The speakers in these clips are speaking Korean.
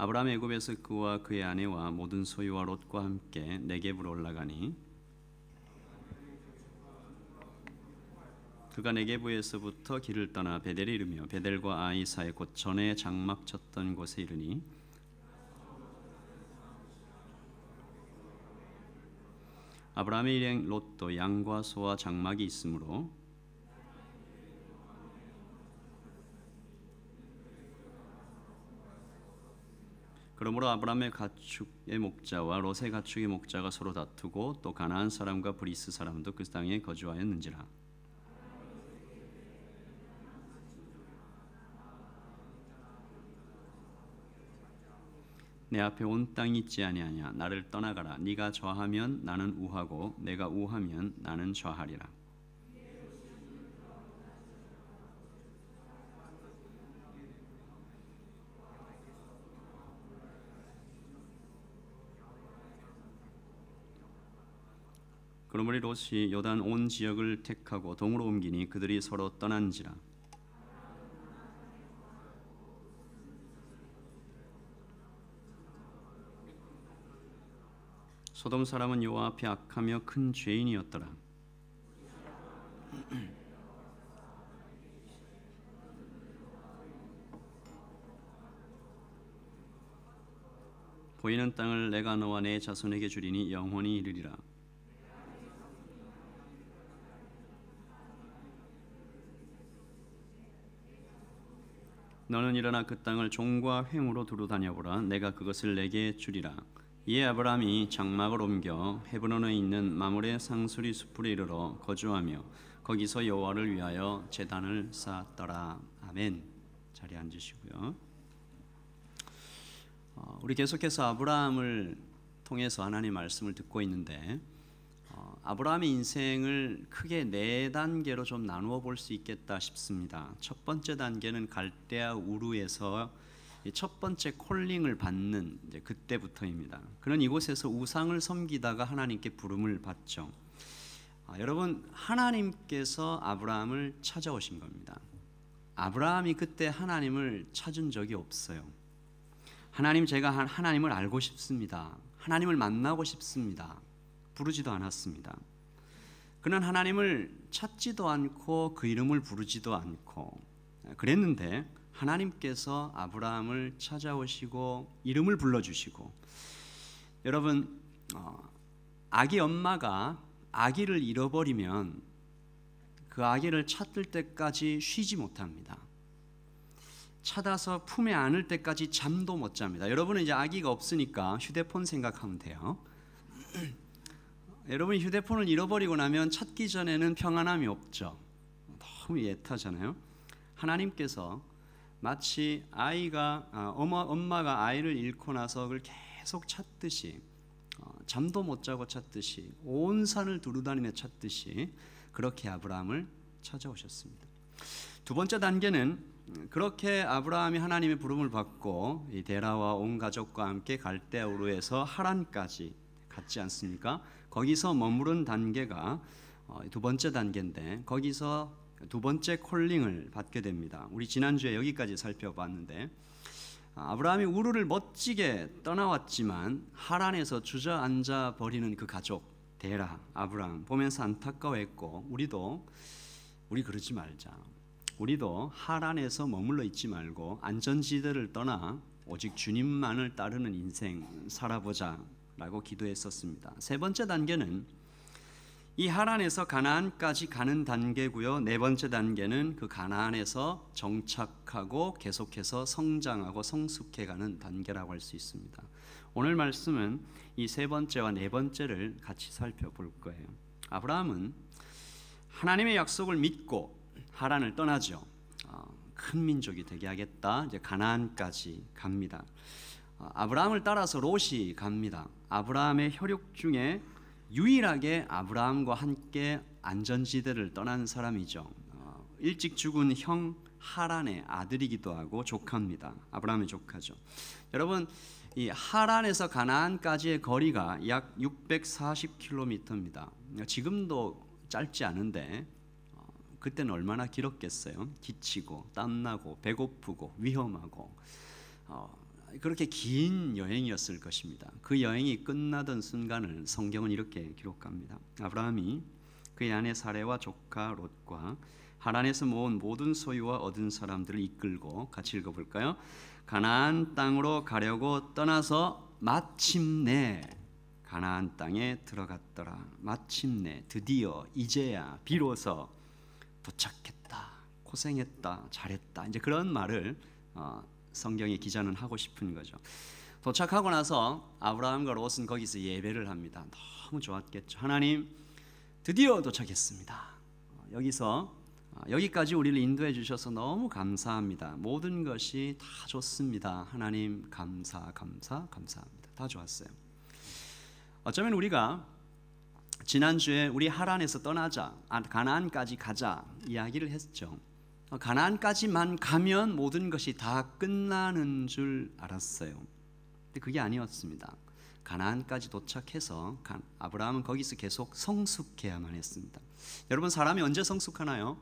아브라함이 애굽에서 그와 그의 아내와 모든 소유와 롯과 함께 네겝으로 올라가니 그가 네겝에서부터 길을 떠나 베델에 이르며 베델과 아이 사이 곧 전에 장막 쳤던 곳에 이르니 아브라함의 일행 롯도 양과 소와 장막이 있으므로 그러므로 아브라함의 가축의 목자와 롯의 가축의 목자가 서로 다투고 또 가나안 사람과 브리스 사람도 그 땅에 거주하였는지라. 내 앞에 온 땅이 있지 아니하냐. 나를 떠나가라. 네가 좌하면 나는 우하고 내가 우하면 나는 좌하리라. 그러므로 롯이 요단 온 지역을 택하고 동으로 옮기니 그들이 서로 떠난지라. 소돔 사람은 여호와 앞에 악하며 큰 죄인이었더라. 보이는 땅을 내가 너와 내 자손에게 주리니 영원히 이르리라. 너는 일어나 그 땅을 종과 횡으로 두루 다녀보라. 내가 그것을 내게 주리라. 이에 아브라함이 장막을 옮겨 헤브론에 있는 마므레 상수리 숲으로 이르러 거주하며 거기서 여호와를 위하여 제단을 쌓았더라. 아멘. 자리에 앉으시고요. 우리 계속해서 아브라함을 통해서 하나님 말씀을 듣고 있는데 아브라함의 인생을 크게 네 단계로 좀 나누어 볼 수 있겠다 싶습니다. 첫 번째 단계는 갈대아 우르에서 첫 번째 콜링을 받는 이제 그때부터입니다. 그는 이곳에서 우상을 섬기다가 하나님께 부름을 받죠. 여러분, 하나님께서 아브라함을 찾아오신 겁니다. 아브라함이 그때 하나님을 찾은 적이 없어요. 하나님, 제가 하나님을 알고 싶습니다. 하나님을 만나고 싶습니다. 부르지도 않았습니다. 그는 하나님을 찾지도 않고 그 이름을 부르지도 않고 그랬는데 하나님께서 아브라함을 찾아오시고 이름을 불러주시고, 여러분, 아기 엄마가 아기를 잃어버리면 그 아기를 찾을 때까지 쉬지 못합니다. 찾아서 품에 안을 때까지 잠도 못 잡니다. 여러분은 이제 아기가 없으니까 휴대폰 생각하면 돼요. 여러분이 휴대폰을 잃어버리고 나면 찾기 전에는 평안함이 없죠. 너무 애타잖아요. 하나님께서 마치 엄마가 아이를 잃고 나서 그걸 계속 찾듯이, 잠도 못 자고 찾듯이, 온 산을 두루다니며 찾듯이 그렇게 아브라함을 찾아오셨습니다. 두 번째 단계는 그렇게 아브라함이 하나님의 부름을 받고 이 데라와 온 가족과 함께 갈대아 우르에서 하란까지 갔지 않습니까? 거기서 머무른 단계가 두 번째 단계인데, 거기서 두 번째 콜링을 받게 됩니다. 우리 지난주에 여기까지 살펴봤는데, 아브라함이 우르를 멋지게 떠나왔지만 하란에서 주저앉아 버리는 그 가족 데라, 아브라함 보면서 안타까워했고, 우리 그러지 말자. 우리도 하란에서 머물러 있지 말고 안전지대를 떠나 오직 주님만을 따르는 인생 살아보자 라고 기도했었습니다. 세 번째 단계는 이 하란에서 가나안까지 가는 단계고요. 네 번째 단계는 그 가나안에서 정착하고 계속해서 성장하고 성숙해가는 단계라고 할 수 있습니다. 오늘 말씀은 이 세 번째와 네 번째를 같이 살펴볼 거예요. 아브라함은 하나님의 약속을 믿고 하란을 떠나죠. 큰 민족이 되게 하겠다. 이제 가나안까지 갑니다. 아브라함을 따라서 롯이 갑니다. 아브라함의 혈육 중에 유일하게 아브라함과 함께 안전지대를 떠난 사람이죠. 일찍 죽은 형 하란의 아들이기도 하고 조카입니다. 아브라함의 조카죠. 여러분, 이 하란에서 가나안까지의 거리가 약 640km입니다. 지금도 짧지 않은데 그때는 얼마나 길었겠어요. 지치고 땀나고 배고프고 위험하고 그렇게 긴 여행이었을 것입니다. 그 여행이 끝나던 순간을 성경은 이렇게 기록합니다. 아브라함이 그의 아내 사레와 조카 롯과 하란에서 모은 모든 소유와 얻은 사람들을 이끌고 같이 읽어볼까요? 가나안 땅으로 가려고 떠나서 마침내 가나안 땅에 들어갔더라. 마침내, 드디어, 이제야, 비로소 도착했다. 고생했다. 잘했다. 이제 그런 말을 성경의 기자는 하고 싶은 거죠. 도착하고 나서 아브라함과 롯은 거기서 예배를 합니다. 너무 좋았겠죠. 하나님, 드디어 도착했습니다. 여기까지 우리를 인도해 주셔서 너무 감사합니다. 모든 것이 다 좋습니다. 하나님 감사합니다. 다 좋았어요. 어쩌면 우리가 지난주에 우리 하란에서 떠나자, 가나안까지 가자 이야기를 했죠. 가나안까지만 가면 모든 것이 다 끝나는 줄 알았어요. 근데 그게 아니었습니다. 가나안까지 도착해서 아브라함은 거기서 계속 성숙해야만 했습니다. 여러분, 사람이 언제 성숙하나요?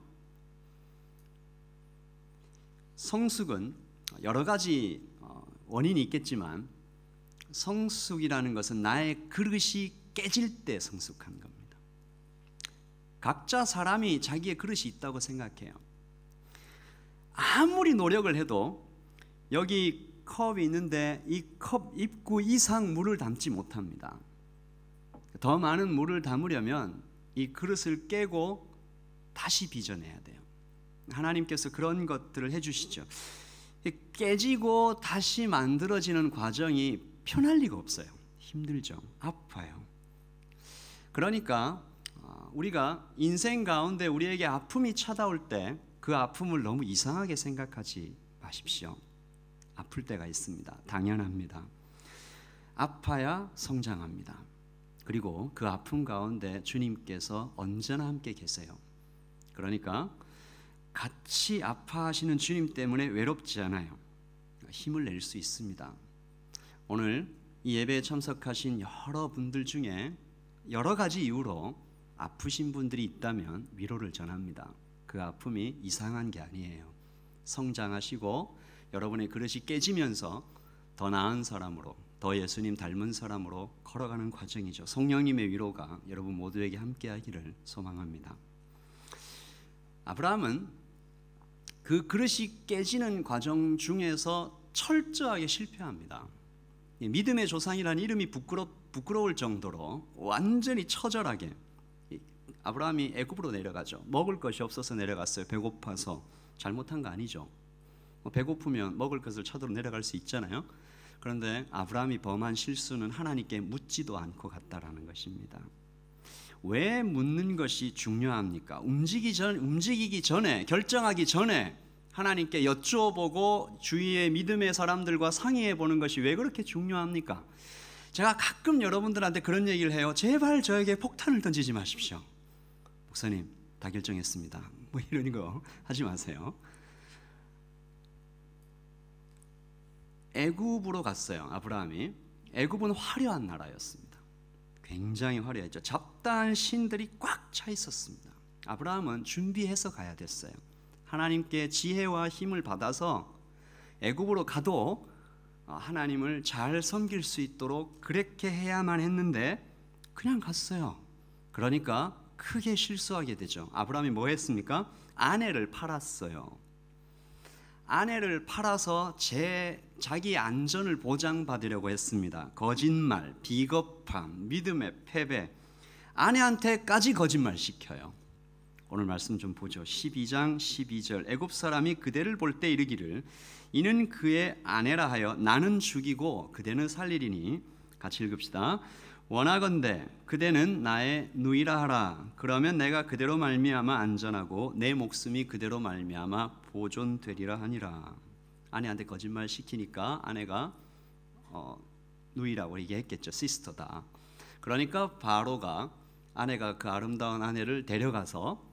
성숙은 여러 가지 원인이 있겠지만 성숙이라는 것은 나의 그릇이 깨질 때 성숙한 겁니다. 각자 사람이 자기의 그릇이 있다고 생각해요. 아무리 노력을 해도 여기 컵이 있는데 이 컵 입구 이상 물을 담지 못합니다. 더 많은 물을 담으려면 이 그릇을 깨고 다시 빚어내야 돼요. 하나님께서 그런 것들을 해주시죠. 깨지고 다시 만들어지는 과정이 편할 리가 없어요. 힘들죠. 아파요. 그러니까 우리가 인생 가운데 우리에게 아픔이 찾아올 때 그 아픔을 너무 이상하게 생각하지 마십시오. 아플 때가 있습니다. 당연합니다. 아파야 성장합니다. 그리고 그 아픔 가운데 주님께서 언제나 함께 계세요. 그러니까 같이 아파하시는 주님 때문에 외롭지 않아요. 힘을 낼 수 있습니다. 오늘 이 예배에 참석하신 여러분들 중에 여러 가지 이유로 아프신 분들이 있다면 위로를 전합니다. 그 아픔이 이상한 게 아니에요. 성장하시고 여러분의 그릇이 깨지면서 더 나은 사람으로, 더 예수님 닮은 사람으로 걸어가는 과정이죠. 성령님의 위로가 여러분 모두에게 함께하기를 소망합니다. 아브라함은 그 그릇이 깨지는 과정 중에서 철저하게 실패합니다. 믿음의 조상이라는 이름이 부끄러울 정도로 완전히 처절하게 아브라함이 애굽으로 내려가죠. 먹을 것이 없어서 내려갔어요. 배고파서. 잘못한 거 아니죠. 배고프면 먹을 것을 찾으러 내려갈 수 있잖아요. 그런데 아브라함이 범한 실수는 하나님께 묻지도 않고 갔다라는 것입니다. 왜 묻는 것이 중요합니까? 움직이기 전에, 결정하기 전에 하나님께 여쭈어보고 주위의 믿음의 사람들과 상의해 보는 것이 왜 그렇게 중요합니까? 제가 가끔 여러분들한테 그런 얘기를 해요. 제발 저에게 폭탄을 던지지 마십시오. 목사님, 다 결정했습니다. 뭐 이런 거 하지 마세요. 애굽으로 갔어요. 아브라함이. 애굽은 화려한 나라였습니다. 굉장히 화려했죠. 잡다한 신들이 꽉 차 있었습니다. 아브라함은 준비해서 가야 됐어요. 하나님께 지혜와 힘을 받아서 애굽으로 가도 하나님을 잘 섬길 수 있도록 그렇게 해야만 했는데 그냥 갔어요. 그러니까 크게 실수하게 되죠. 아브라함이 뭐 했습니까? 아내를 팔았어요. 아내를 팔아서 자기 안전을 보장받으려고 했습니다. 거짓말, 비겁함, 믿음의 패배, 아내한테까지 거짓말 시켜요. 오늘 말씀 좀 보죠. 12장 12절 애굽 사람이 그대를 볼 때 이르기를 이는 그의 아내라 하여 나는 죽이고 그대는 살리리니 같이 읽읍시다. 원하건대 그대는 나의 누이라 하라. 그러면 내가 그대로 말미암아 안전하고 내 목숨이 그대로 말미암아 보존되리라 하니라. 아내한테 거짓말 시키니까 아내가 누이라고 얘기했겠죠. 시스터다. 그러니까 바로가 아내가 그 아름다운 아내를 데려가서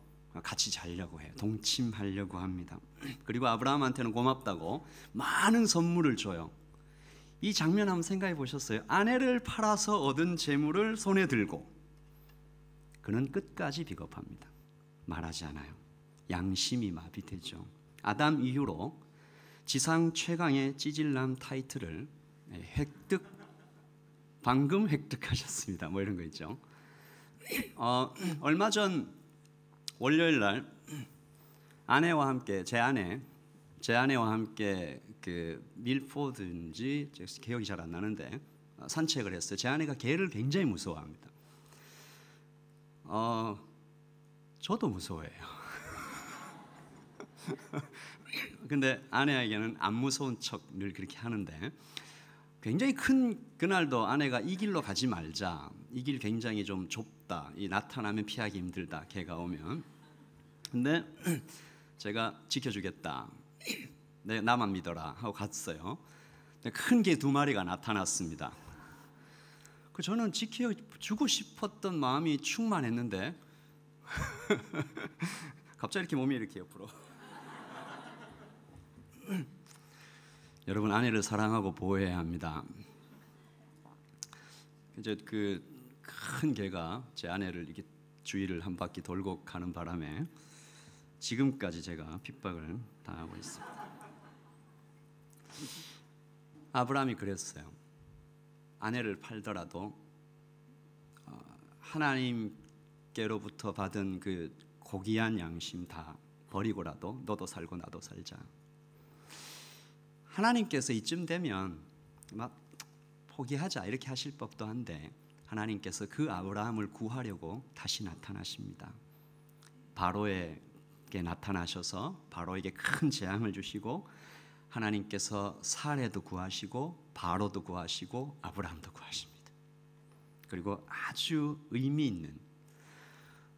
같이 자려고 해요. 동침하려고 합니다. 그리고 아브라함한테는 고맙다고 많은 선물을 줘요. 이 장면 한번 생각해 보셨어요? 아내를 팔아서 얻은 재물을 손에 들고 그는 끝까지 비겁합니다. 말하지 않아요. 양심이 마비되죠. 아담 이후로 지상 최강의 찌질남 타이틀을 방금 획득하셨습니다. 뭐 이런 거 있죠. 얼마 전 월요일 날 아내와 함께 제 아내와 함께 그 밀포드인지 기억이 잘 안 나는데 산책을 했어요. 제 아내가 개를 굉장히 무서워합니다. 저도 무서워해요. 근데 아내에게는 안 무서운 척 늘 그렇게 하는데 굉장히 큰 그날도 아내가 이 길로 가지 말자. 이 길 굉장히 좀 좁다. 이 나타나면 피하기 힘들다. 개가 오면. 근데 제가 지켜주겠다. 네, 나만 믿어라 하고 갔어요. 큰 개 2마리가 나타났습니다. 저는 지켜주고 싶었던 마음이 충만했는데 갑자기 이렇게 몸이 이렇게 옆으로. 여러분, 아내를 사랑하고 보호해야 합니다. 이제 그 큰 개가 제 아내를 이렇게 주위를 한 바퀴 돌고 가는 바람에 지금까지 제가 핍박을 당하고 있습니다. 아브라함이 그랬어요. 아내를 팔더라도 하나님께로부터 받은 그 고귀한 양심 다 버리고라도 너도 살고 나도 살자. 하나님께서 이쯤 되면 막 포기하자 이렇게 하실 법도 한데 하나님께서 그 아브라함을 구하려고 다시 나타나십니다. 바로에게 나타나셔서 바로에게 큰 재앙을 주시고 하나님께서 사례도 구하시고 바로도 구하시고 아브라함도 구하십니다. 그리고 아주 의미 있는,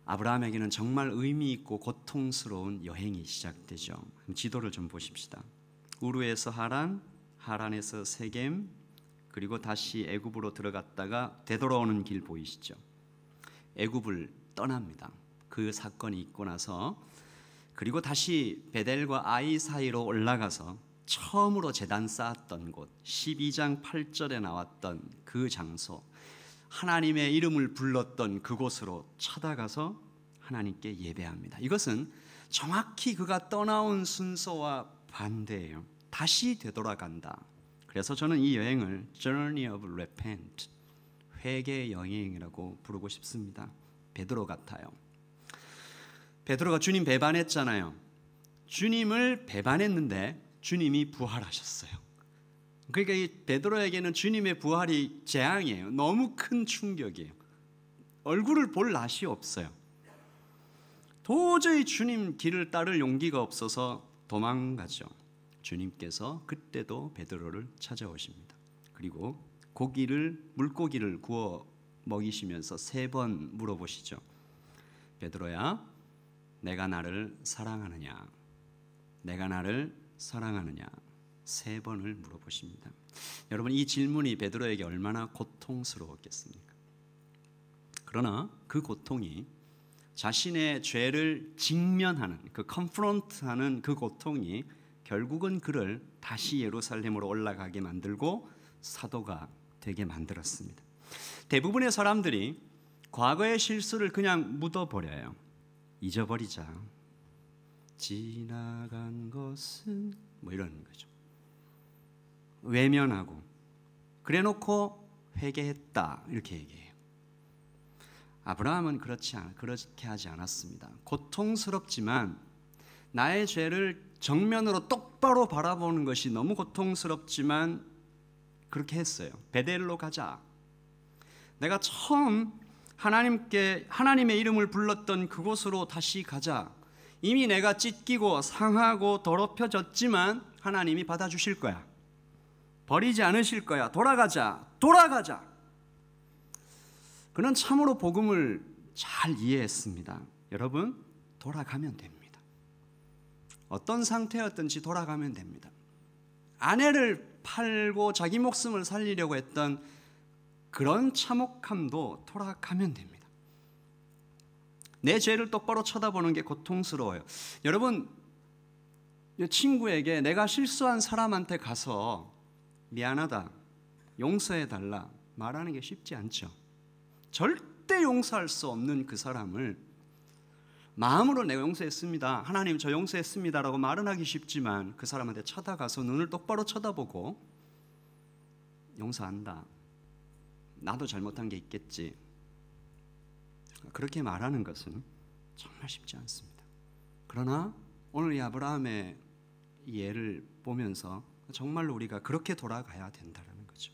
아브라함에게는 정말 의미 있고 고통스러운 여행이 시작되죠. 지도를 좀 보십시다. 우르에서 하란, 하란에서 세겜, 그리고 다시 애굽으로 들어갔다가 되돌아오는 길 보이시죠? 애굽을 떠납니다. 그 사건이 있고 나서 그리고 다시 베델과 아이 사이로 올라가서 처음으로 제단 쌓았던 곳, 12장 8절에 나왔던 그 장소, 하나님의 이름을 불렀던 그곳으로 쳐다가서 하나님께 예배합니다. 이것은 정확히 그가 떠나온 순서와 반대예요. 다시 되돌아간다. 그래서 저는 이 여행을 Journey of Repent, 회개 여행이라고 부르고 싶습니다. 베드로 같아요. 베드로가 주님 배반했잖아요. 주님을 배반했는데 주님이 부활하셨어요. 그러니까 이 베드로에게는 주님의 부활이 재앙이에요. 너무 큰 충격이에요. 얼굴을 볼 낯이 없어요. 도저히 주님 길을 따를 용기가 없어서 도망가죠. 주님께서 그때도 베드로를 찾아오십니다. 그리고 물고기를 구워 먹이시면서 3번 물어보시죠. 베드로야, 내가 나를 사랑하느냐? 내가 나를 사랑하느냐? 3번을 물어보십니다. 여러분, 이 질문이 베드로에게 얼마나 고통스러웠겠습니까? 그러나 그 고통이 자신의 죄를 직면하는, 컨프런트하는 그 고통이 결국은 그를 다시 예루살렘으로 올라가게 만들고 사도가 되게 만들었습니다. 대부분의 사람들이 과거의 실수를 그냥 묻어버려요. 잊어버리자. 지나간 것은 뭐 이런 거죠. 외면하고 그래놓고 회개했다 이렇게 얘기해요. 아브라함은 그렇게 하지 않았습니다. 고통스럽지만 나의 죄를 정면으로 똑바로 바라보는 것이 너무 고통스럽지만 그렇게 했어요. 베델로 가자. 내가 처음 하나님의 이름을 불렀던 그곳으로 다시 가자. 이미 내가 찢기고 상하고 더럽혀졌지만 하나님이 받아주실 거야. 버리지 않으실 거야. 돌아가자. 그는 참으로 복음을 잘 이해했습니다. 여러분, 돌아가면 됩니다. 어떤 상태였든지 돌아가면 됩니다. 아내를 팔고 자기 목숨을 살리려고 했던 그런 참혹함도 돌아가면 됩니다. 내 죄를 똑바로 쳐다보는 게 고통스러워요. 여러분, 친구에게 내가 실수한 사람한테 가서 미안하다, 용서해달라 말하는 게 쉽지 않죠. 절대 용서할 수 없는 그 사람을 마음으로 내가 용서했습니다, 하나님 저 용서했습니다라고 말은 하기 쉽지만 그 사람한테 쳐다가서 눈을 똑바로 쳐다보고 용서한다, 나도 잘못한 게 있겠지, 그렇게 말하는 것은 정말 쉽지 않습니다. 그러나 오늘 이 아브라함의 예를 보면서 정말로 우리가 그렇게 돌아가야 된다는 거죠.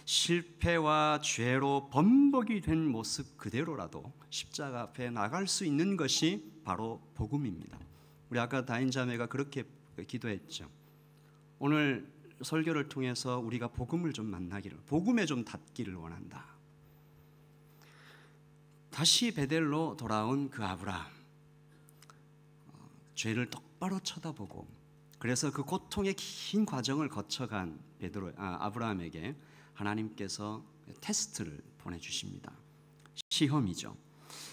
실패와 죄로 범벅이 된 모습 그대로라도 십자가 앞에 나갈 수 있는 것이 바로 복음입니다. 우리 아까 다인자매가 그렇게 기도했죠. 오늘 설교를 통해서 우리가 복음을 좀 만나기를, 복음에 좀 닿기를 원한다. 다시 베델로 돌아온 그 아브라함, 죄를 똑바로 쳐다보고, 그래서 그 고통의 긴 과정을 거쳐간 아브라함에게 하나님께서 테스트를 보내주십니다. 시험이죠.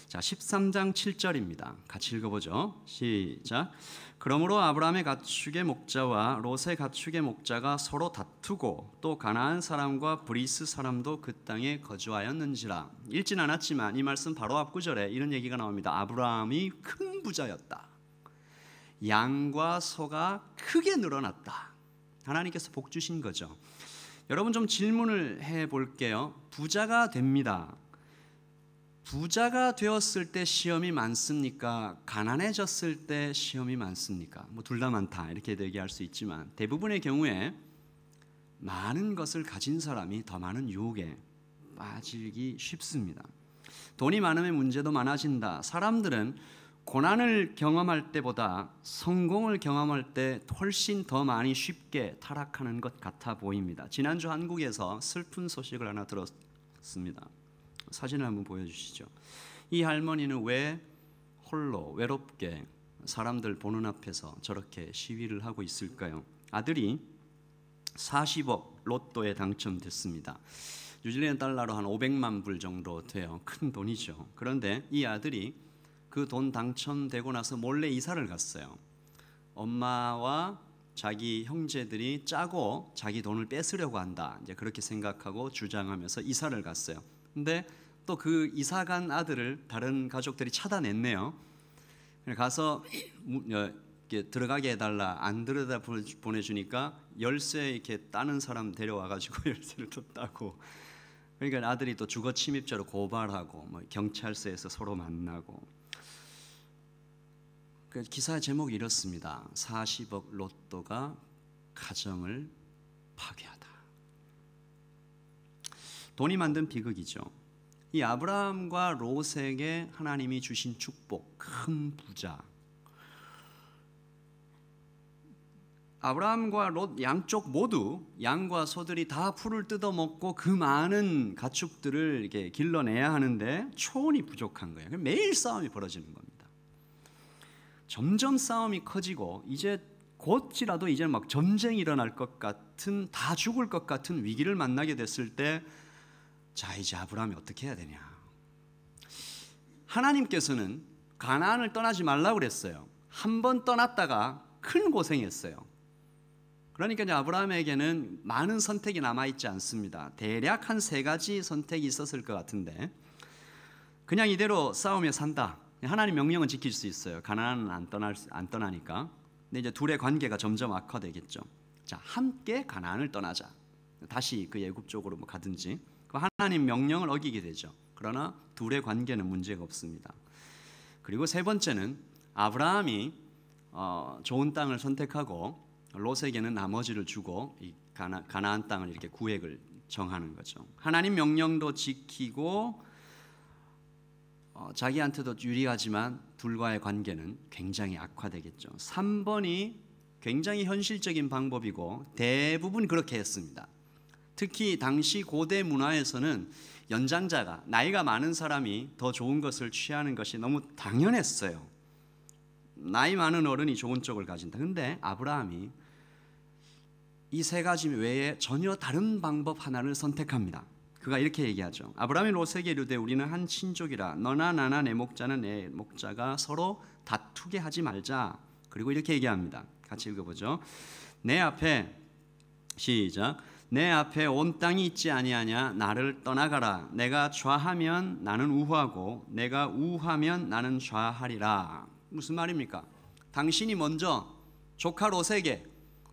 자, 13장 7절입니다. 같이 읽어보죠. 시작. 그러므로 아브라함의 가축의 목자와 롯의 가축의 목자가 서로 다투고 또 가나안 사람과 브리스 사람도 그 땅에 거주하였는지라. 읽진 않았지만 이 말씀 바로 앞 구절에 이런 얘기가 나옵니다. 아브라함이 큰 부자였다. 양과 소가 크게 늘어났다. 하나님께서 복 주신 거죠. 여러분 좀 질문을 해볼게요. 부자가 됩니다. 부자가 되었을 때 시험이 많습니까? 가난해졌을 때 시험이 많습니까? 뭐 둘 다 많다 이렇게 얘기할 수 있지만 대부분의 경우에 많은 것을 가진 사람이 더 많은 유혹에 빠지기 쉽습니다. 돈이 많으면 문제도 많아진다. 사람들은 고난을 경험할 때보다 성공을 경험할 때 훨씬 더 많이 쉽게 타락하는 것 같아 보입니다. 지난주 한국에서 슬픈 소식을 하나 들었습니다. 사진을 한번 보여주시죠. 이 할머니는 왜 홀로 외롭게 사람들 보는 앞에서 저렇게 시위를 하고 있을까요? 아들이 40억 로또에 당첨됐습니다. 뉴질랜드 달러로 한 500만 불 정도 돼요. 큰 돈이죠. 그런데 이 아들이 그 돈 당첨되고 나서 몰래 이사를 갔어요. 엄마와 자기 형제들이 짜고 자기 돈을 뺏으려고 한다, 이제 그렇게 생각하고 주장하면서 이사를 갔어요. 근데 또 그 이사 간 아들을 다른 가족들이 차단했네요. 가서 이렇게 들어가게 해달라, 안 들여다 보내주니까 열쇠 이렇게 따는 사람 데려와가지고 열쇠를 또 따고, 그러니까 아들이 또 주거 침입죄로 고발하고 뭐 경찰서에서 서로 만나고. 그 기사 제목이 이렇습니다. 40억 로또가 가정을 파괴하다. 돈이 만든 비극이죠. 이 아브라함과 롯에게 하나님이 주신 축복, 큰 부자. 아브라함과 롯 양쪽 모두 양과 소들이 다 풀을 뜯어먹고 그 많은 가축들을 이렇게 길러내야 하는데 초원이 부족한 거예요. 매일 싸움이 벌어지는 겁니다. 점점 싸움이 커지고 이제 곧이라도 이제 막 전쟁이 일어날 것 같은, 다 죽을 것 같은 위기를 만나게 됐을 때, 자 이제 아브라함이 어떻게 해야 되냐. 하나님께서는 가나안을 떠나지 말라고 그랬어요. 한 번 떠났다가 큰 고생했어요. 그러니까 이제 아브라함에게는 많은 선택이 남아있지 않습니다. 대략 한 3가지 선택이 있었을 것 같은데, 그냥 이대로 싸우며 산다. 하나님 명령은 지킬 수 있어요. 가나안은 안 떠나니까. 근데 이제 둘의 관계가 점점 악화되겠죠. 자, 함께 가나안을 떠나자. 다시 그 애굽 쪽으로 뭐 가든지. 그 하나님 명령을 어기게 되죠. 그러나 둘의 관계는 문제가 없습니다. 그리고 세 번째는 아브라함이 좋은 땅을 선택하고 롯에게는 나머지를 주고 이 가나안 땅을 이렇게 구획을 정하는 거죠. 하나님 명령도 지키고 자기한테도 유리하지만 둘과의 관계는 굉장히 악화되겠죠. 3번이 굉장히 현실적인 방법이고 대부분 그렇게 했습니다. 특히 당시 고대 문화에서는 연장자가, 나이가 많은 사람이 더 좋은 것을 취하는 것이 너무 당연했어요. 나이 많은 어른이 좋은 쪽을 가진다. 그런데 아브라함이 이 3가지 외에 전혀 다른 방법 하나를 선택합니다. 그가 이렇게 얘기하죠. 아브라함이 롯에게 이르되 우리는 한 친족이라 너나 나나 내 목자는 내 목자가 서로 다투게 하지 말자. 그리고 이렇게 얘기합니다. 같이 읽어보죠. 내 앞에 시작. 내 앞에 온 땅이 있지 아니하냐. 나를 떠나가라. 내가 좌하면 나는 우하고 내가 우하면 나는 좌하리라. 무슨 말입니까? 당신이 먼저 조카 롯에게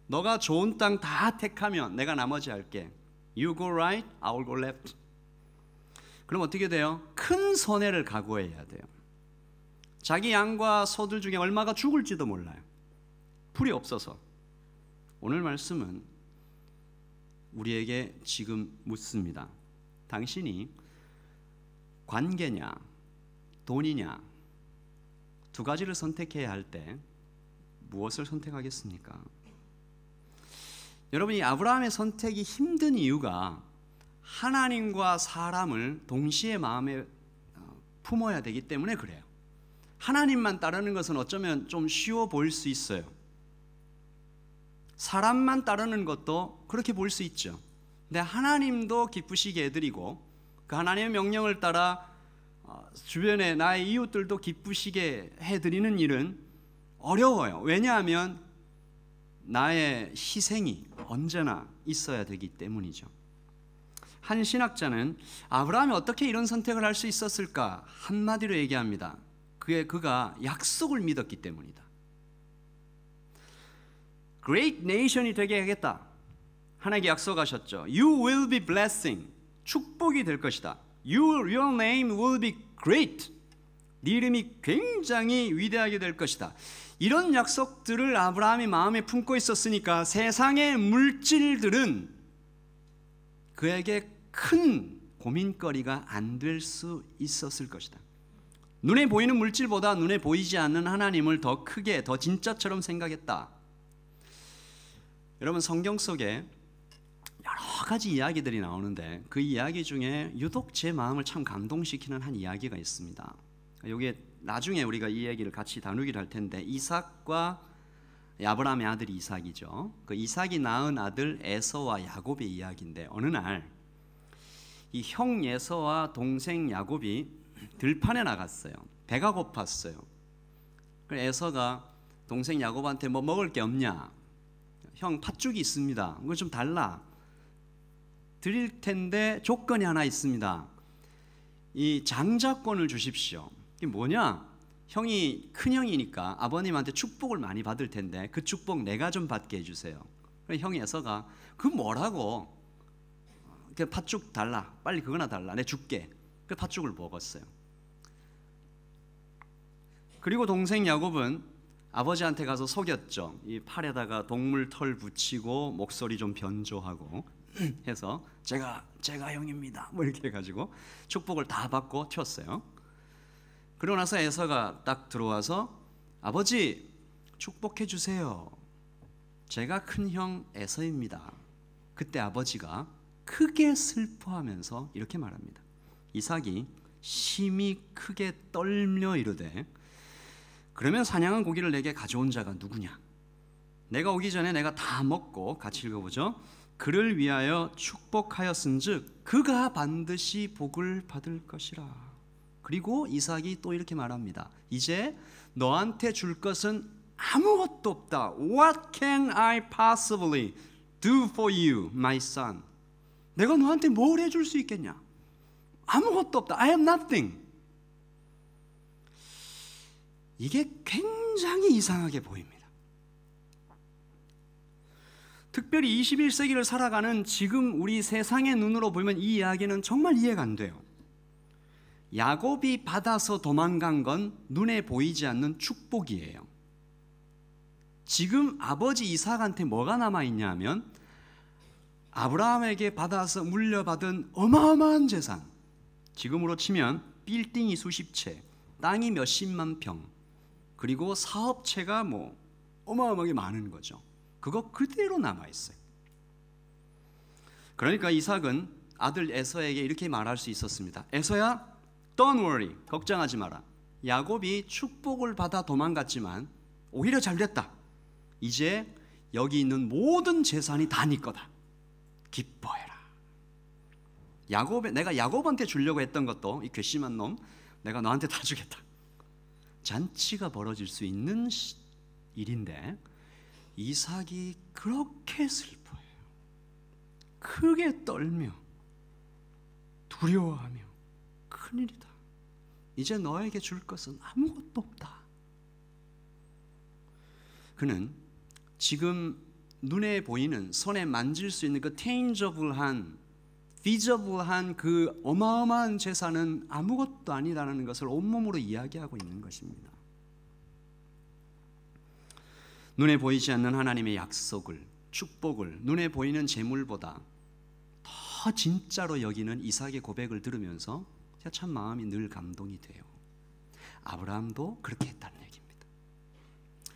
너가 좋은 땅 다 택하면 내가 나머지 할게. You go right, I will go left. 그럼 어떻게 돼요? 큰 손해를 각오해야 돼요. 자기 양과 소들 중에 얼마가 죽을지도 몰라요. 풀이 없어서. 오늘 말씀은 우리에게 지금 묻습니다. 당신이 관계냐 돈이냐 두 가지를 선택해야 할 때 무엇을 선택하겠습니까? 여러분이 아브라함의 선택이 힘든 이유가 하나님과 사람을 동시에 마음에 품어야 되기 때문에 그래요. 하나님만 따르는 것은 어쩌면 좀 쉬워 보일 수 있어요. 사람만 따르는 것도 그렇게 볼 수 있죠. 근데 하나님도 기쁘시게 해드리고 그 하나님의 명령을 따라 주변에 나의 이웃들도 기쁘시게 해드리는 일은 어려워요. 왜냐하면 나의 희생이 언제나 있어야 되기 때문이죠. 한 신학자는 아브라함이 어떻게 이런 선택을 할 수 있었을까? 한마디로 얘기합니다. 그가 약속을 믿었기 때문이다. Great nation이 되게 하겠다. 하나님께 약속하셨죠. You will be blessing. 축복이 될 것이다. Your name will be great. 네 이름이 굉장히 위대하게 될 것이다. 이런 약속들을 아브라함이 마음에 품고 있었으니까 세상의 물질들은 그에게 큰 고민거리가 안 될 수 있었을 것이다. 눈에 보이는 물질보다 눈에 보이지 않는 하나님을 더 크게, 더 진짜처럼 생각했다. 여러분, 성경 속에 여러 가지 이야기들이 나오는데 그 이야기 중에 유독 제 마음을 참 감동시키는 한 이야기가 있습니다. 이게 나중에 우리가 이 얘기를 같이 다루기로 할 텐데, 이삭과 아브라함의 아들이 이삭이죠. 그 이삭이 낳은 아들 에서와 야곱의 이야기인데, 어느 날 이 형 에서와 동생 야곱이 들판에 나갔어요. 배가 고팠어요. 그래서 에서가 동생 야곱한테 뭐 먹을 게 없냐? 형, 팥죽이 있습니다. 그걸 좀 달라. 드릴 텐데 조건이 하나 있습니다. 이 장자권을 주십시오. 이게 뭐냐? 형이 큰형이니까 아버님한테 축복을 많이 받을 텐데 그 축복 내가 좀 받게 해주세요. 그래서 형이 에서가 그 뭐라고? 그 팥죽 달라. 빨리 그거나 달라. 내가 줄게. 그 팥죽을 먹었어요. 그리고 동생 야곱은 아버지한테 가서 속였죠. 이 팔에다가 동물 털 붙이고 목소리 좀 변조하고 해서 제가 형입니다. 뭐 이렇게 해가지고 축복을 다 받고 튀었어요. 그러고 나서 에서가 딱 들어와서 아버지 축복해 주세요. 제가 큰형 에서입니다. 그때 아버지가 크게 슬퍼하면서 이렇게 말합니다. 이삭이 심히 크게 떨며 이르되 그러면 사냥한 고기를 내게 가져온 자가 누구냐? 내가 오기 전에 내가 다 먹고, 같이 읽어보죠. 그를 위하여 축복하였은즉 그가 반드시 복을 받을 것이라. 그리고 이삭이 또 이렇게 말합니다. 이제 너한테 줄 것은 아무것도 없다. What can I possibly do for you, my son? 내가 너한테 뭘 해줄 수 있겠냐? 아무것도 없다. I have nothing. 이게 굉장히 이상하게 보입니다. 특별히 21세기를 살아가는 지금 우리 세상의 눈으로 보면 이 이야기는 정말 이해가 안 돼요. 야곱이 받아서 도망간 건 눈에 보이지 않는 축복이에요. 지금 아버지 이삭한테 뭐가 남아있냐 하면 아브라함에게 받아서 물려받은 어마어마한 재산, 지금으로 치면 빌딩이 수십 채, 땅이 몇십만 평, 그리고 사업체가 뭐 어마어마하게 많은 거죠. 그거 그대로 남아있어요. 그러니까 이삭은 아들 에서에게 이렇게 말할 수 있었습니다. 에서야, don't worry, 걱정하지 마라. 야곱이 축복을 받아 도망갔지만 오히려 잘됐다. 이제 여기 있는 모든 재산이 다 네 거다. 기뻐해라. 내가 야곱한테 주려고 했던 것도, 이 괘씸한 놈, 내가 너한테 다 주겠다. 잔치가 벌어질 수 있는 일인데 이삭이 그렇게 슬퍼해요. 크게 떨며 두려워하며 큰일이다. 이제 너에게 줄 것은 아무것도 없다. 그는 지금 눈에 보이는, 손에 만질 수 있는 그 tangiable한, visible한 그 어마어마한 재산은 아무것도 아니라는 것을 온몸으로 이야기하고 있는 것입니다. 눈에 보이지 않는 하나님의 약속을, 축복을 눈에 보이는 재물보다 더 진짜로 여기는 이삭의 고백을 들으면서 제가 참 마음이 늘 감동이 돼요. 아브라함도 그렇게 했다는 얘기입니다.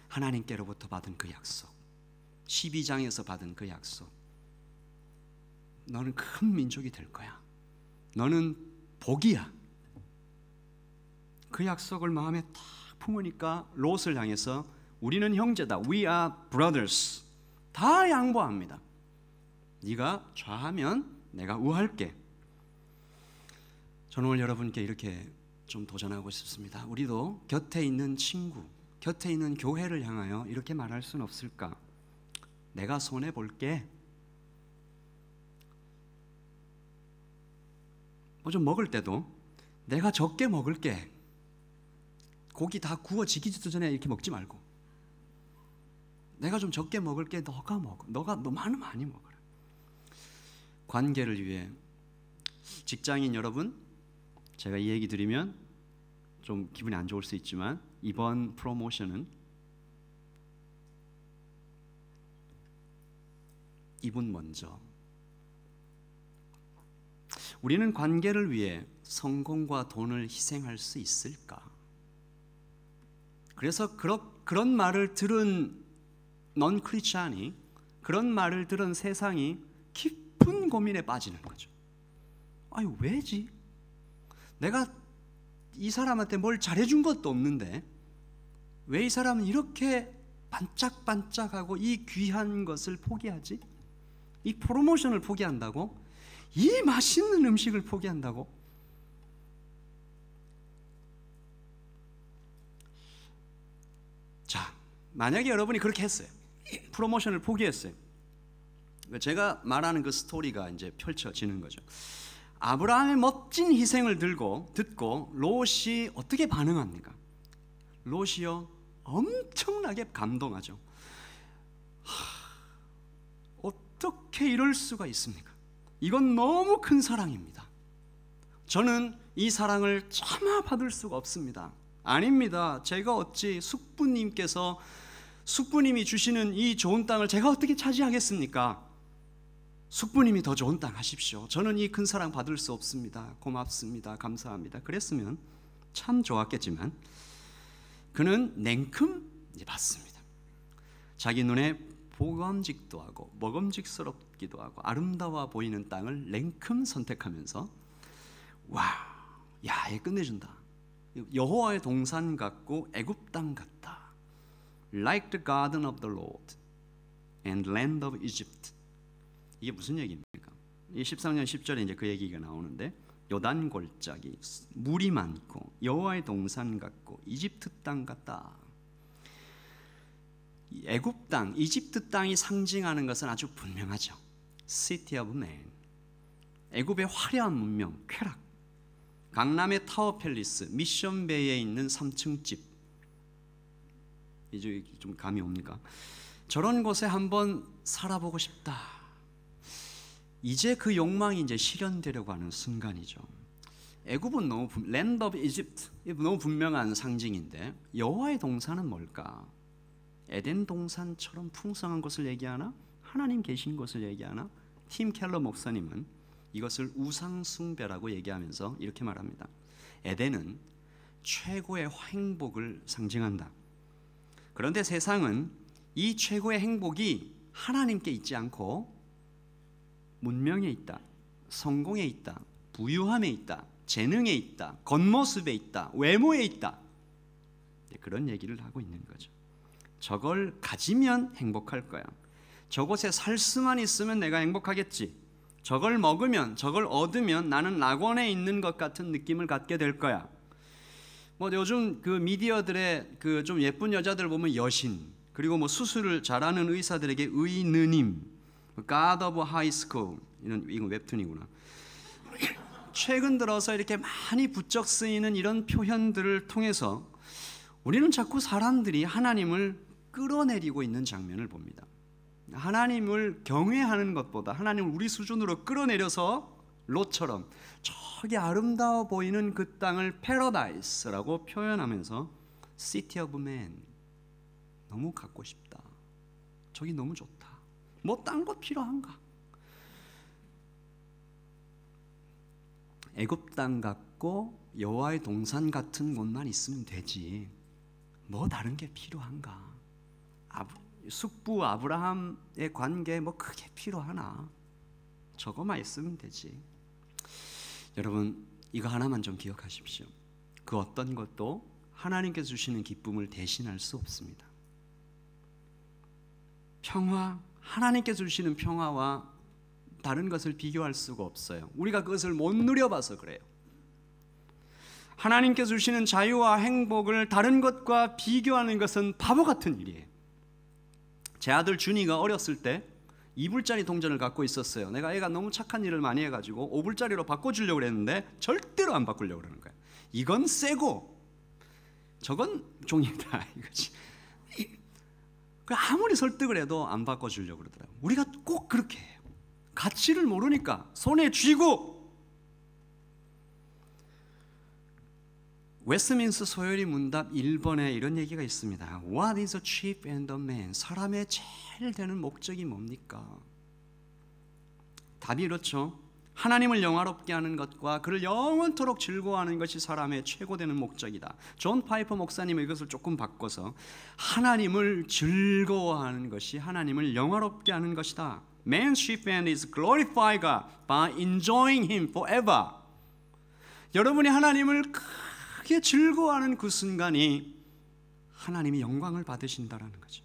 하나님께로부터 받은 그 약속, 12장에서 받은 그 약속, 너는 큰 민족이 될 거야, 너는 복이야. 그 약속을 마음에 딱 품으니까 롯을 향해서 우리는 형제다, we are brothers, 다 양보합니다. 네가 좌하면 내가 우할게. 저는 오늘 여러분께 이렇게 좀 도전하고 싶습니다. 우리도 곁에 있는 친구, 곁에 있는 교회를 향하여 이렇게 말할 수는 없을까? 내가 손해 볼게. 뭐 좀 먹을 때도 내가 적게 먹을게. 고기 다 구워지기도 전에 이렇게 먹지 말고, 내가 좀 적게 먹을게. 너가 먹어. 너가 많이 먹어라. 관계를 위해. 직장인 여러분, 제가 이 얘기 드리면 좀 기분이 안 좋을 수 있지만 이번 프로모션은 이분 먼저. 우리는 관계를 위해 성공과 돈을 희생할 수 있을까? 그래서 그런 말을 들은 넌 크리스찬이, 그런 말을 들은 세상이 깊은 고민에 빠지는 거죠. 아유, 왜지? 내가 이 사람한테 뭘 잘해준 것도 없는데 왜 이 사람은 이렇게 반짝반짝하고 이 귀한 것을 포기하지? 이 프로모션을 포기한다고? 이 맛있는 음식을 포기한다고? 자, 만약에 여러분이 그렇게 했어요. 프로모션을 포기했어요. 제가 말하는 그 스토리가 이제 펼쳐지는 거죠. 아브라함의 멋진 희생을 듣고 롯이 어떻게 반응합니까? 롯이요, 엄청나게 감동하죠. 어떻게 이럴 수가 있습니까? 이건 너무 큰 사랑입니다. 저는 이 사랑을 차마 받을 수가 없습니다. 아닙니다. 제가 어찌 숙부님이 주시는 이 좋은 땅을 제가 어떻게 차지하겠습니까? 숙부님이 더 좋은 땅 하십시오. 저는 이 큰 사랑 받을 수 없습니다. 고맙습니다. 감사합니다. 그랬으면 참 좋았겠지만 그는 냉큼 받습니다. 자기 눈에 보감직도 하고 먹음직스럽기도 하고 아름다워 보이는 땅을 냉큼 선택하면서 와, 야, 얘 끝내준다. 여호와의 동산 같고 애굽 땅 같다. Like the garden of the Lord and land of Egypt. 이게 무슨 얘기입니까? 이 13년 10절에 이제 그 얘기가 나오는데, 요단 골짜기, 물이 많고 여호와의 동산 같고 이집트 땅 같다. 애굽 땅, 이집트 땅이 상징하는 것은 아주 분명하죠. City of Man. 애굽의 화려한 문명, 쾌락. 강남의 타워 팰리스, 미션베이에 있는 3층 집. 이제 좀 감이 옵니까? 저런 곳에 한번 살아보고 싶다. 이제 그 욕망이 이제 실현되려고 하는 순간이죠. 애굽은 너무 Land of Egypt, 너무 분명한 상징인데 여호와의 동산은 뭘까? 에덴 동산처럼 풍성한 것을 얘기하나? 하나님 계신 것을 얘기하나? 팀 켈러 목사님은 이것을 우상 숭배라고 얘기하면서 이렇게 말합니다. 에덴은 최고의 행복을 상징한다. 그런데 세상은 이 최고의 행복이 하나님께 있지 않고 문명에 있다, 성공에 있다, 부유함에 있다, 재능에 있다, 겉모습에 있다, 외모에 있다. 그런 얘기를 하고 있는 거죠. 저걸 가지면 행복할 거야. 저곳에 살 수만 있으면 내가 행복하겠지. 저걸 먹으면, 저걸 얻으면 나는 낙원에 있는 것 같은 느낌을 갖게 될 거야. 뭐 요즘 그 미디어들의 그 좀 예쁜 여자들 보면 여신, 그리고 뭐 수술을 잘하는 의사들에게 의느님, God of High School, 이건 웹툰이구나. 최근 들어서 이렇게 많이 부쩍 쓰이는 이런 표현들을 통해서 우리는 자꾸 사람들이 하나님을 끌어내리고 있는 장면을 봅니다. 하나님을 경외하는 것보다 하나님을 우리 수준으로 끌어내려서 롯처럼 저기 아름다워 보이는 그 땅을 패러다이스라고 표현하면서 시티 오브 맨, 너무 갖고 싶다, 저기 너무 좋다, 뭐 딴 것 필요한가? 애굽 땅 같고 여호와의 동산 같은 곳만 있으면 되지 뭐 다른 게 필요한가? 숙부 아브라함의 관계 뭐 크게 필요하나? 저거만 있으면 되지. 여러분, 이거 하나만 좀 기억하십시오. 그 어떤 것도 하나님께서 주시는 기쁨을 대신할 수 없습니다. 평화, 하나님께서 주시는 평화와 다른 것을 비교할 수가 없어요. 우리가 그것을 못 누려봐서 그래요. 하나님께서 주시는 자유와 행복을 다른 것과 비교하는 것은 바보 같은 일이에요. 제 아들 준이가 어렸을 때 2불짜리 동전을 갖고 있었어요. 내가 애가 너무 착한 일을 많이 해가지고 5불짜리로 바꿔주려고 했는데 절대로 안 바꾸려고 그러는 거예요. 이건 세고 저건 종이다 이거지. 아무리 설득을 해도 안 바꿔주려고 그러더라고요. 우리가 꼭 그렇게 해요. 가치를 모르니까 손에 쥐고. 웨스트민스 소요리 문답 1번에 이런 얘기가 있습니다. What is a chief and a man? 사람의 제일 되는 목적이 뭡니까? 답이 이렇죠. 하나님을 영화롭게 하는 것과 그를 영원토록 즐거워하는 것이 사람의 최고 되는 목적이다. 존 파이퍼 목사님은 이것을 조금 바꿔서 하나님을 즐거워하는 것이 하나님을 영화롭게 하는 것이다. Man's chief end is glorify God by enjoying Him forever. 여러분이 하나님을 크게 즐거워하는 그 순간이 하나님이 영광을 받으신다라는 거죠.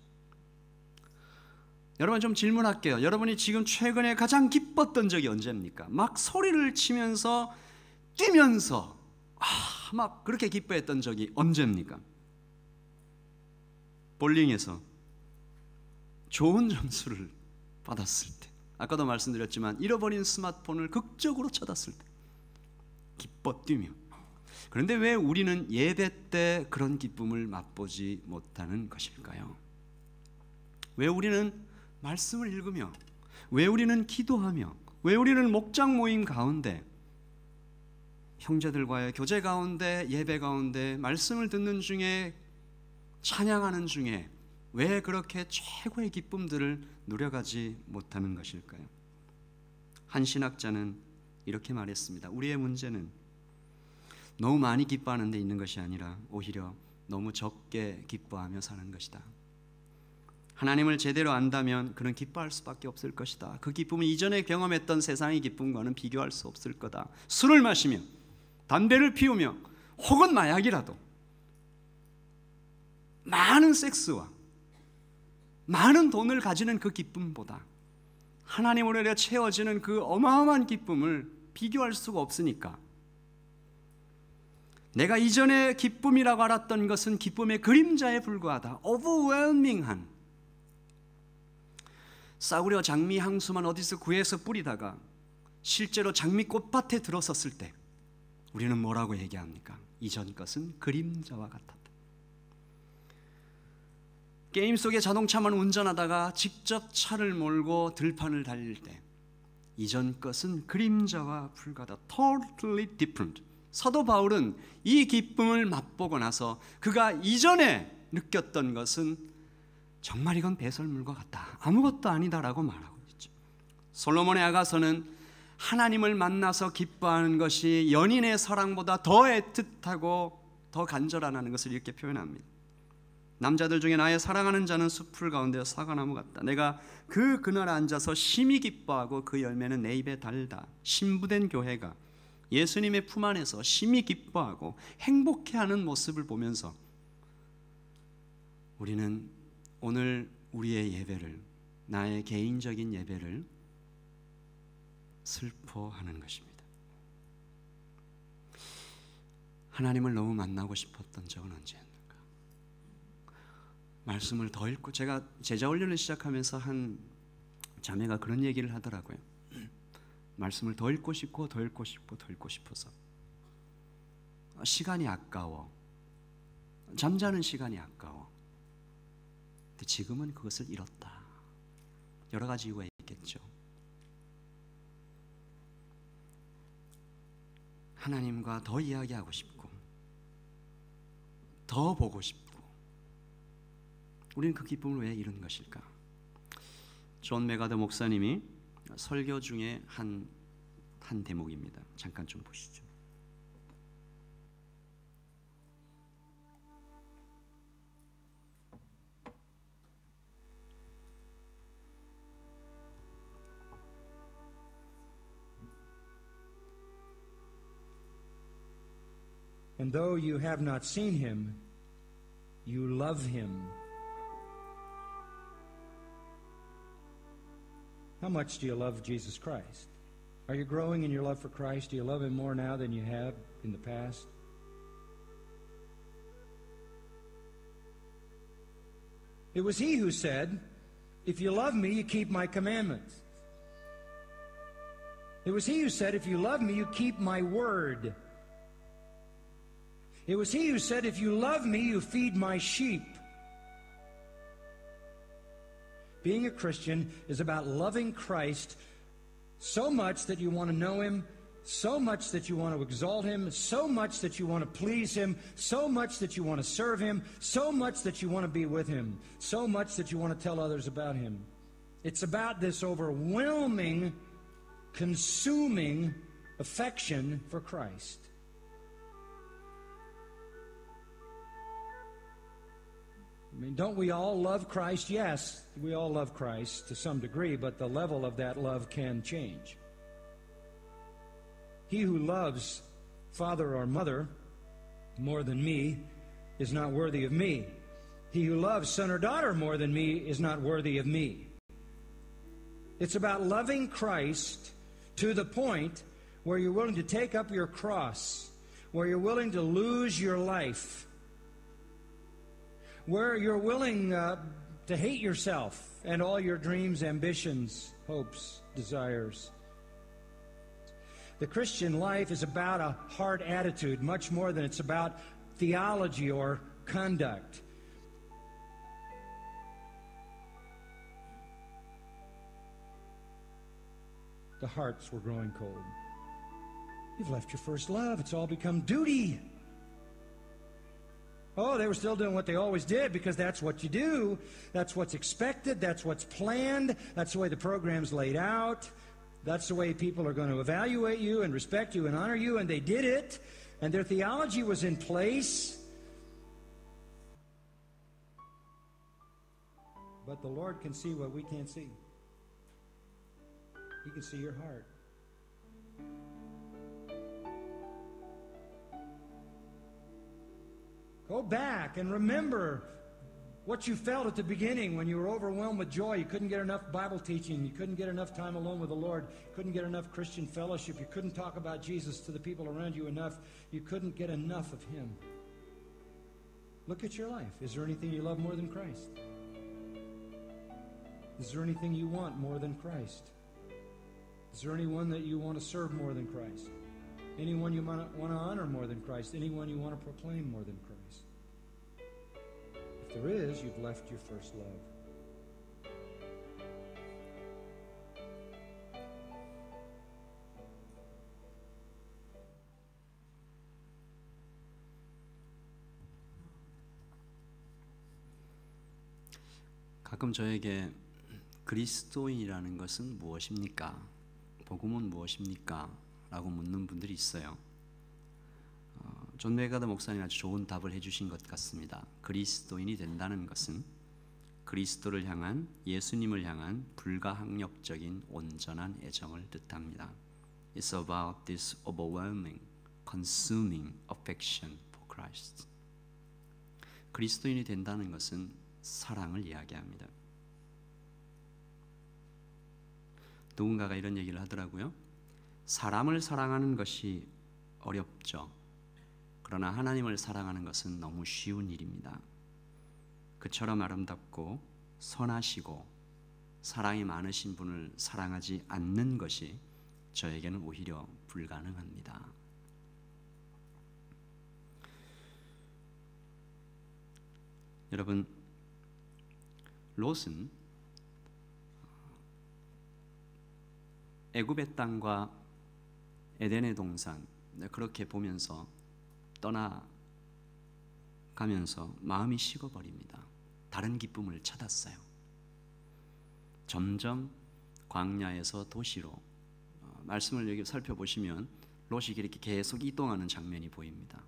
여러분 좀 질문할게요. 여러분이 지금 최근에 가장 기뻤던 적이 언제입니까? 막 소리를 치면서 뛰면서 막 그렇게 기뻐했던 적이 언제입니까? 볼링에서 좋은 점수를 받았을 때, 아까도 말씀드렸지만 잃어버린 스마트폰을 극적으로 찾았을 때 기뻐 뛰며. 그런데 왜 우리는 예배 때 그런 기쁨을 맛보지 못하는 것일까요? 왜 우리는 말씀을 읽으며, 왜 우리는 기도하며, 왜 우리는 목장 모임 가운데, 형제들과의 교제 가운데, 예배 가운데, 말씀을 듣는 중에, 찬양하는 중에 왜 그렇게 최고의 기쁨들을 누려가지 못하는 것일까요? 한 신학자는 이렇게 말했습니다. 우리의 문제는 너무 많이 기뻐하는 데 있는 것이 아니라 오히려 너무 적게 기뻐하며 사는 것이다. 하나님을 제대로 안다면 그는 기뻐할 수밖에 없을 것이다. 그 기쁨은 이전에 경험했던 세상의 기쁨과는 비교할 수 없을 거다. 술을 마시며 담배를 피우며 혹은 마약이라도 많은 섹스와 많은 돈을 가지는 그 기쁨보다 하나님으로 채워지는 그 어마어마한 기쁨을 비교할 수가 없으니까 내가 이전에 기쁨이라고 알았던 것은 기쁨의 그림자에 불과하다. overwhelming한, 싸구려 장미 향수만 어디서 구해서 뿌리다가 실제로 장미 꽃밭에 들어섰을 때 우리는 뭐라고 얘기합니까? 이전 것은 그림자와 같았다. 게임 속의 자동차만 운전하다가 직접 차를 몰고 들판을 달릴 때 이전 것은 그림자와 불과하다. Totally different. 사도 바울은 이 기쁨을 맛보고 나서 그가 이전에 느꼈던 것은 정말 이건 배설물과 같다, 아무것도 아니다라고 말하고 있죠. 솔로몬의 아가서는 하나님을 만나서 기뻐하는 것이 연인의 사랑보다 더 애틋하고 더 간절하다는 것을 이렇게 표현합니다. 남자들 중에 나의 사랑하는 자는 숲풀 가운데 사과나무 같다. 내가 그 그늘에 앉아서 심히 기뻐하고 그 열매는 내 입에 달다. 신부된 교회가 예수님의 품 안에서 심히 기뻐하고 행복해하는 모습을 보면서 우리는 오늘 우리의 예배를, 나의 개인적인 예배를 슬퍼하는 것입니다. 하나님을 너무 만나고 싶었던 적은 언제였는가? 말씀을 더 읽고, 제가 제자 훈련을 시작하면서 한 자매가 그런 얘기를 하더라고요. 말씀을 더 읽고 싶고 더 읽고 싶고 더 읽고 싶어서 시간이 아까워. 잠자는 시간이 아까워. 근데 지금은 그것을 잃었다. 여러 가지 이유가 있겠죠. 하나님과 더 이야기하고 싶고 더 보고 싶고, 우리는 그 기쁨을 왜 잃은 것일까? 존 메가더 목사님이 설교 중에 한 대목입니다. 잠깐 좀 보시죠. And though you have not seen him, you love him. How much do you love Jesus Christ? Are you growing in your love for Christ? Do you love him more now than you have in the past? It was he who said, "If you love me, you keep my commandments." It was he who said, "If you love me, you keep my word." It was he who said, "If you love me, you feed my sheep." Being a Christian is about loving Christ so much that you want to know him, so much that you want to exalt him, so much that you want to please him, so much that you want to serve him, so much that you want to be with him, so much that you want to tell others about him. It's about this overwhelming, consuming affection for Christ. I mean, don't we all love Christ? Yes, we all love Christ to some degree, but the level of that love can change. He who loves father or mother more than me is not worthy of me. He who loves son or daughter more than me is not worthy of me. It's about loving Christ to the point where you're willing to take up your cross, where you're willing to lose your life, where you're willing to hate yourself and all your dreams, ambitions, hopes, desires. The Christian life is about a heart attitude much more than it's about theology or conduct. The hearts were growing cold. You've left your first love. It's all become duty. Oh, they were still doing what they always did because that's what you do. That's what's expected. That's what's planned. That's the way the program's laid out. That's the way people are going to evaluate you and respect you and honor you. And they did it. And their theology was in place. But the Lord can see what we can't see. He can see your heart. Go back and remember what you felt at the beginning when you were overwhelmed with joy. You couldn't get enough Bible teaching. You couldn't get enough time alone with the Lord. You couldn't get enough Christian fellowship. You couldn't talk about Jesus to the people around you enough. You couldn't get enough of him. Look at your life. Is there anything you love more than Christ? Is there anything you want more than Christ? Is there anyone that you want to serve more than Christ? Anyone you want to honor more than Christ? Anyone you want to proclaim more than Christ? If there is, you've left your first love. 가끔 저에게 그리스도인이라는 것은 무엇입니까? 복음은 무엇입니까? 라고 묻는 분들이 있어요. 존 메가더 목사님이 아주 좋은 답을 해주신 것 같습니다. 그리스도인이 된다는 것은 그리스도를 향한, 예수님을 향한 불가항력적인 온전한 애정을 뜻합니다. It's about this overwhelming, consuming affection for Christ. 그리스도인이 된다는 것은 사랑을 이야기합니다. 누군가가 이런 얘기를 하더라고요. 사람을 사랑하는 것이 어렵죠. 그러나 하나님을 사랑하는 것은 너무 쉬운 일입니다. 그처럼 아름답고 선하시고 사랑이 많으신 분을 사랑하지 않는 것이 저에게는 오히려 불가능합니다. 여러분, 롯은 애굽의 땅과 에덴의 동산 그렇게 보면서 떠나가면서 마음이 식어버립니다. 다른 기쁨을 찾았어요. 점점 광야에서 도시로 말씀을 여기 살펴보시면 롯이 이렇게 계속 이동하는 장면이 보입니다.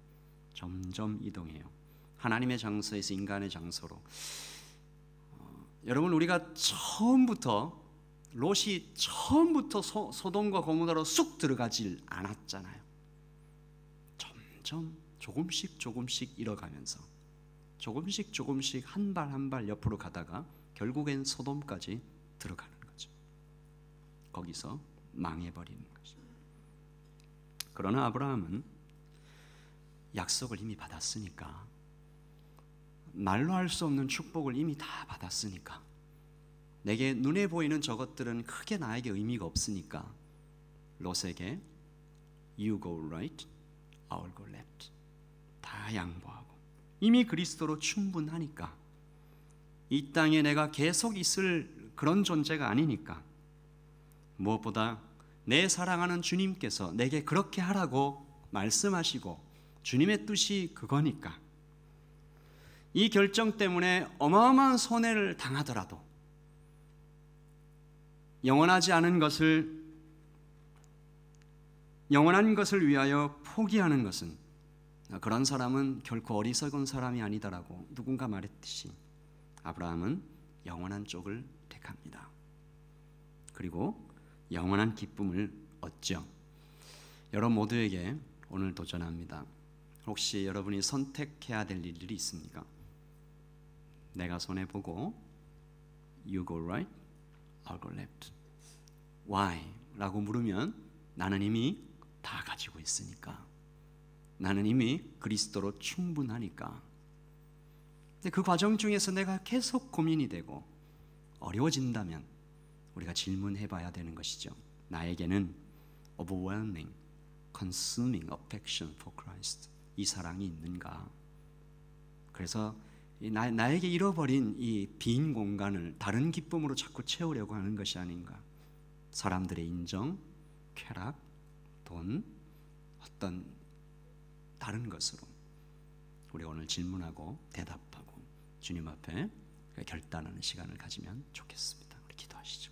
점점 이동해요. 하나님의 장소에서 인간의 장소로. 여러분, 우리가 롯이 처음부터 소돔과 고모라로 쑥 들어가질 않았잖아요. 점점 조금씩 잃어가면서 조금씩 한 발 한 발 옆으로 가다가 결국엔 소돔까지 들어가는 거죠. 거기서 망해버리는 거죠. 그러나 아브라함은 약속을 이미 받았으니까, 말로 할 수 없는 축복을 이미 다 받았으니까, 내게 눈에 보이는 저것들은 크게 나에게 의미가 없으니까 롯에게 You go right, I'll go left 다 양보하고, 이미 그리스도로 충분하니까, 이 땅에 내가 계속 있을 그런 존재가 아니니까, 무엇보다 내 사랑하는 주님께서 내게 그렇게 하라고 말씀하시고 주님의 뜻이 그거니까, 이 결정 때문에 어마어마한 손해를 당하더라도 영원한 것을 위하여 포기하는 것은, 그런 사람은 결코 어리석은 사람이 아니다라고 누군가 말했듯이 아브라함은 영원한 쪽을 택합니다. 그리고 영원한 기쁨을 얻죠. 여러분 모두에게 오늘 도전합니다. 혹시 여러분이 선택해야 될 일들이 있습니까? 내가 손해보고 You go right, I'll go left. Why? 라고 물으면 나는 이미 다 가지고 있으니까, 나는 이미 그리스도로 충분하니까. 근데 그 과정 중에서 내가 계속 고민이 되고 어려워진다면 우리가 질문해 봐야 되는 것이죠. 나에게는 overwhelming, consuming affection for Christ, 이 사랑이 있는가? 그래서 나에게 잃어버린 이 빈 공간을 다른 기쁨으로 자꾸 채우려고 하는 것이 아닌가? 사람들의 인정, 쾌락, 돈, 어떤 다른 것으로 우리가 오늘 질문하고 대답하고 주님 앞에 결단하는 시간을 가지면 좋겠습니다. 우리 기도하시죠.